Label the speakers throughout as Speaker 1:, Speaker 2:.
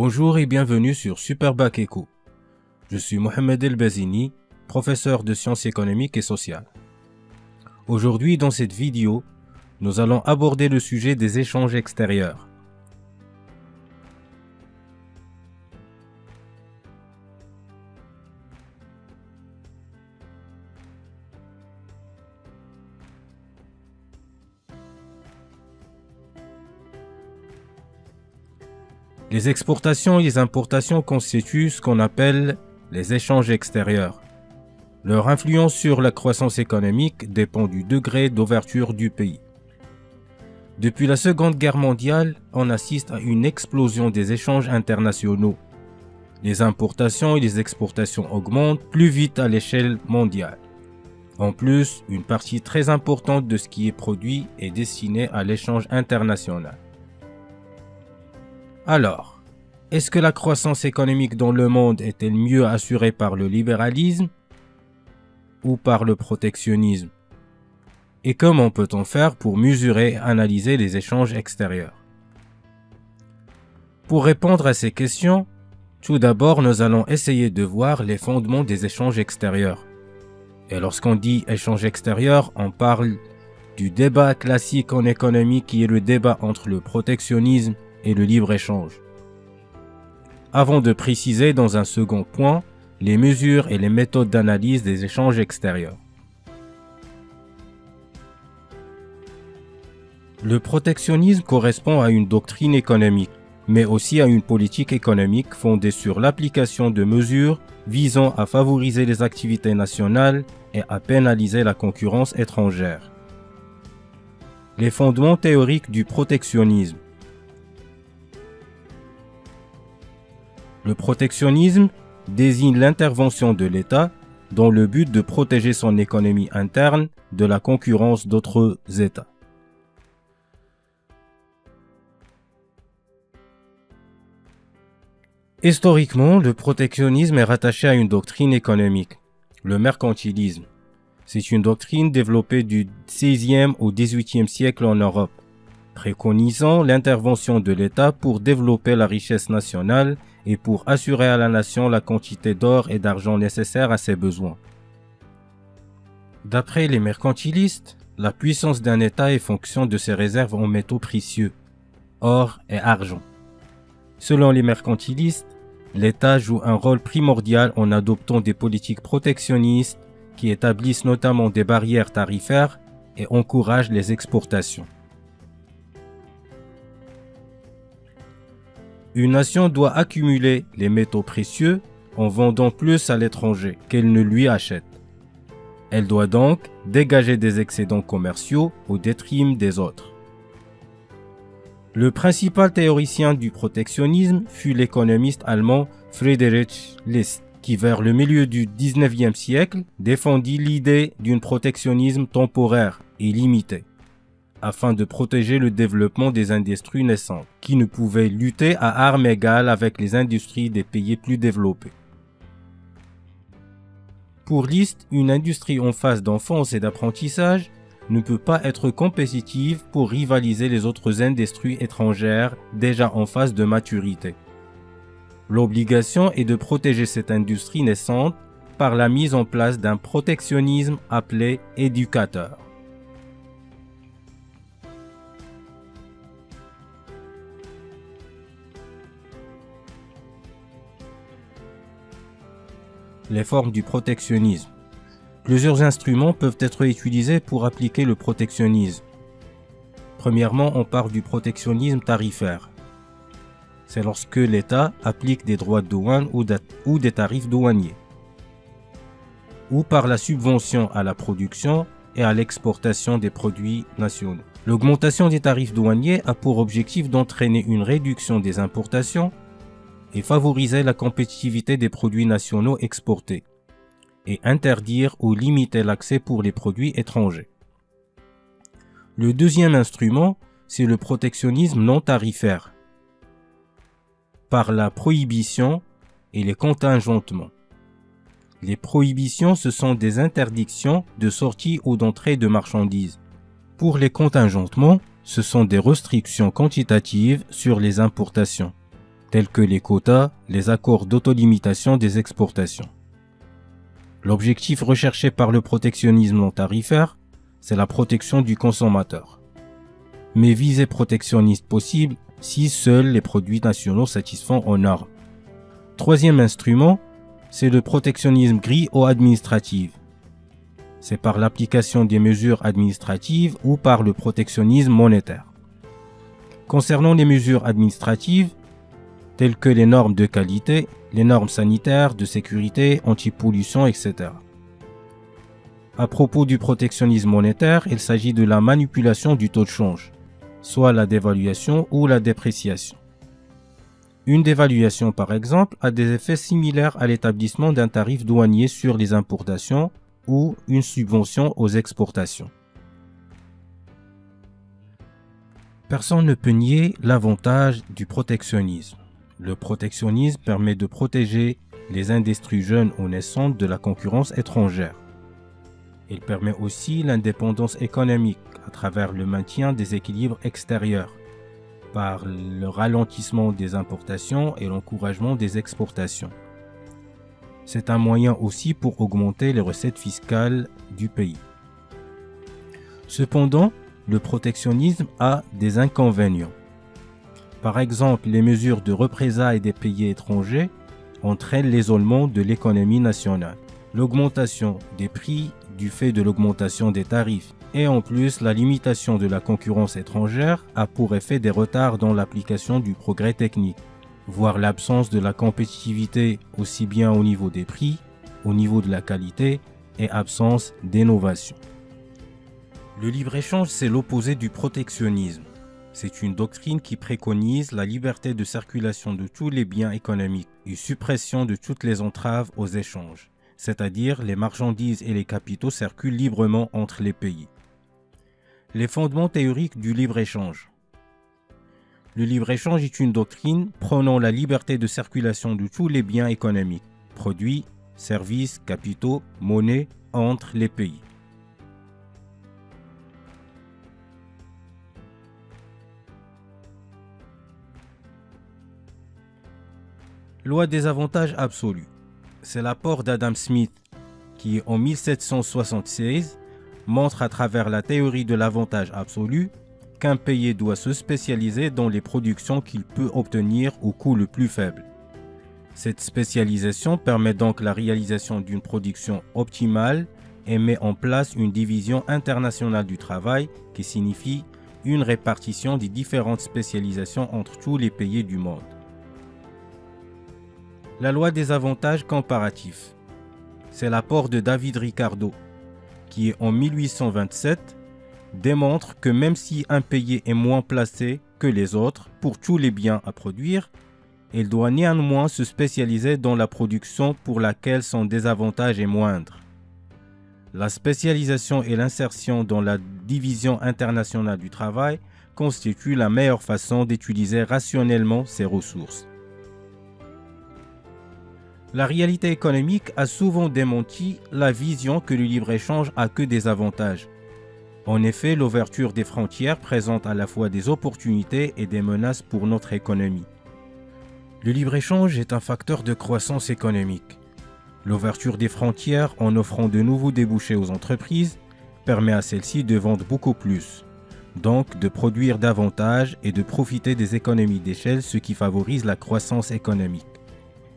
Speaker 1: Bonjour et bienvenue sur Superbac Eco. Je suis Mohamed El Bazini, professeur de sciences économiques et sociales. Aujourd'hui, dans cette vidéo, nous allons aborder le sujet des échanges extérieurs. Les exportations et les importations constituent ce qu'on appelle les échanges extérieurs. Leur influence sur la croissance économique dépend du degré d'ouverture du pays. Depuis la Seconde Guerre mondiale, on assiste à une explosion des échanges internationaux. Les importations et les exportations augmentent plus vite à l'échelle mondiale. En plus, une partie très importante de ce qui est produit est destinée à l'échange international. Alors, est-ce que la croissance économique dans le monde est-elle mieux assurée par le libéralisme ou par le protectionnisme? Et comment peut-on faire pour mesurer et analyser les échanges extérieurs? Pour répondre à ces questions, tout d'abord nous allons essayer de voir les fondements des échanges extérieurs. Et lorsqu'on dit échange extérieur, on parle du débat classique en économie qui est le débat entre le protectionnisme et le libre-échange. Avant de préciser dans un second point les mesures et les méthodes d'analyse des échanges extérieurs. Le protectionnisme correspond à une doctrine économique, mais aussi à une politique économique fondée sur l'application de mesures visant à favoriser les activités nationales et à pénaliser la concurrence étrangère. Les fondements théoriques du protectionnisme. Le protectionnisme désigne l'intervention de l'État dans le but de protéger son économie interne de la concurrence d'autres États. Historiquement, le protectionnisme est rattaché à une doctrine économique, le mercantilisme. C'est une doctrine développée du XVIe au XVIIIe siècle en Europe, préconisant l'intervention de l'État pour développer la richesse nationale et pour assurer à la nation la quantité d'or et d'argent nécessaire à ses besoins. D'après les mercantilistes, la puissance d'un État est fonction de ses réserves en métaux précieux, or et argent. Selon les mercantilistes, l'État joue un rôle primordial en adoptant des politiques protectionnistes qui établissent notamment des barrières tarifaires et encouragent les exportations. Une nation doit accumuler les métaux précieux en vendant plus à l'étranger qu'elle ne lui achète. Elle doit donc dégager des excédents commerciaux au détriment des autres. Le principal théoricien du protectionnisme fut l'économiste allemand Friedrich List, qui vers le milieu du XIXe siècle défendit l'idée d'un protectionnisme temporaire et limité, afin de protéger le développement des industries naissantes, qui ne pouvaient lutter à armes égales avec les industries des pays plus développés. Pour List, une industrie en phase d'enfance et d'apprentissage ne peut pas être compétitive pour rivaliser les autres industries étrangères déjà en phase de maturité. L'obligation est de protéger cette industrie naissante par la mise en place d'un protectionnisme appelé éducateur. Les formes du protectionnisme. Plusieurs instruments peuvent être utilisés pour appliquer le protectionnisme. Premièrement, on parle du protectionnisme tarifaire. C'est lorsque l'État applique des droits de douane ou des tarifs douaniers. Ou par la subvention à la production et à l'exportation des produits nationaux. L'augmentation des tarifs douaniers a pour objectif d'entraîner une réduction des importations et favoriser la compétitivité des produits nationaux exportés, et interdire ou limiter l'accès pour les produits étrangers. Le deuxième instrument, c'est le protectionnisme non tarifaire, par la prohibition et les contingentements. Les prohibitions, ce sont des interdictions de sortie ou d'entrée de marchandises. Pour les contingentements, ce sont des restrictions quantitatives sur les importations. tels que les quotas, les accords d'autolimitation des exportations. L'objectif recherché par le protectionnisme non tarifaire, c'est la protection du consommateur. Mais visée protectionniste possible si seuls les produits nationaux satisfont aux normes. Troisième instrument, c'est le protectionnisme gris ou administratif. C'est par l'application des mesures administratives ou par le protectionnisme monétaire. Concernant les mesures administratives, telles que les normes de qualité, les normes sanitaires, de sécurité, anti-pollution, etc. À propos du protectionnisme monétaire, il s'agit de la manipulation du taux de change, soit la dévaluation ou la dépréciation. Une dévaluation, par exemple, a des effets similaires à l'établissement d'un tarif douanier sur les importations ou une subvention aux exportations. Personne ne peut nier l'avantage du protectionnisme. Le protectionnisme permet de protéger les industries jeunes ou naissantes de la concurrence étrangère. Il permet aussi l'indépendance économique à travers le maintien des équilibres extérieurs, par le ralentissement des importations et l'encouragement des exportations. C'est un moyen aussi pour augmenter les recettes fiscales du pays. Cependant, le protectionnisme a des inconvénients. Par exemple, les mesures de représailles des pays étrangers entraînent l'isolement de l'économie nationale, l'augmentation des prix du fait de l'augmentation des tarifs, et en plus la limitation de la concurrence étrangère a pour effet des retards dans l'application du progrès technique, voire l'absence de la compétitivité aussi bien au niveau des prix, au niveau de la qualité et absence d'innovation. Le libre-échange, c'est l'opposé du protectionnisme. C'est une doctrine qui préconise la liberté de circulation de tous les biens économiques et suppression de toutes les entraves aux échanges, c'est-à-dire les marchandises et les capitaux circulent librement entre les pays. Les fondements théoriques du libre-échange. Le libre-échange est une doctrine prônant la liberté de circulation de tous les biens économiques, produits, services, capitaux, monnaie entre les pays. Loi des avantages absolus. C'est l'apport d'Adam Smith qui, en 1776, montre à travers la théorie de l'avantage absolu qu'un pays doit se spécialiser dans les productions qu'il peut obtenir au coût le plus faible. Cette spécialisation permet donc la réalisation d'une production optimale et met en place une division internationale du travail qui signifie une répartition des différentes spécialisations entre tous les pays du monde. La loi des avantages comparatifs. C'est l'apport de David Ricardo qui, en 1827, démontre que même si un pays est moins placé que les autres pour tous les biens à produire, il doit néanmoins se spécialiser dans la production pour laquelle son désavantage est moindre. La spécialisation et l'insertion dans la division internationale du travail constituent la meilleure façon d'utiliser rationnellement ces ressources. La réalité économique a souvent démenti la vision que le libre-échange a que des avantages. En effet, l'ouverture des frontières présente à la fois des opportunités et des menaces pour notre économie. Le libre-échange est un facteur de croissance économique. L'ouverture des frontières, en offrant de nouveaux débouchés aux entreprises, permet à celles-ci de vendre beaucoup plus, donc de produire davantage et de profiter des économies d'échelle, ce qui favorise la croissance économique.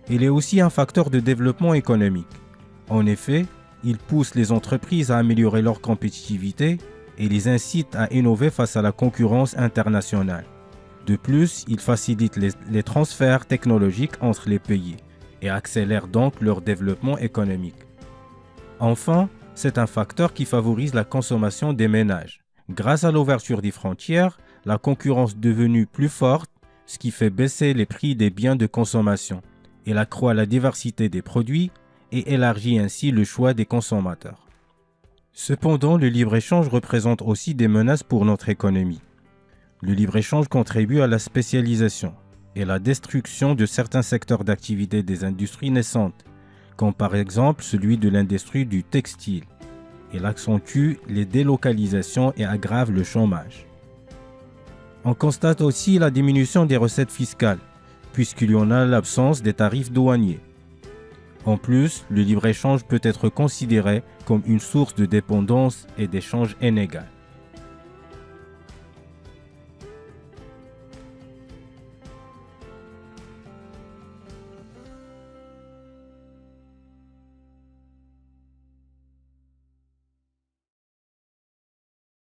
Speaker 1: Il est aussi un facteur de développement économique. En effet, il pousse les entreprises à améliorer leur compétitivité et les incite à innover face à la concurrence internationale. De plus, il facilite les transferts technologiques entre les pays et accélère donc leur développement économique. Enfin, c'est un facteur qui favorise la consommation des ménages. Grâce à l'ouverture des frontières, la concurrence est devenue plus forte, ce qui fait baisser les prix des biens de consommation. Il accroît la diversité des produits et élargit ainsi le choix des consommateurs. Cependant, le libre-échange représente aussi des menaces pour notre économie. Le libre-échange contribue à la spécialisation et la destruction de certains secteurs d'activité des industries naissantes, comme par exemple celui de l'industrie du textile. Il accentue les délocalisations et aggrave le chômage. On constate aussi la diminution des recettes fiscales, puisqu'il y en a l'absence des tarifs douaniers. En plus, le libre-échange peut être considéré comme une source de dépendance et d'échange inégal.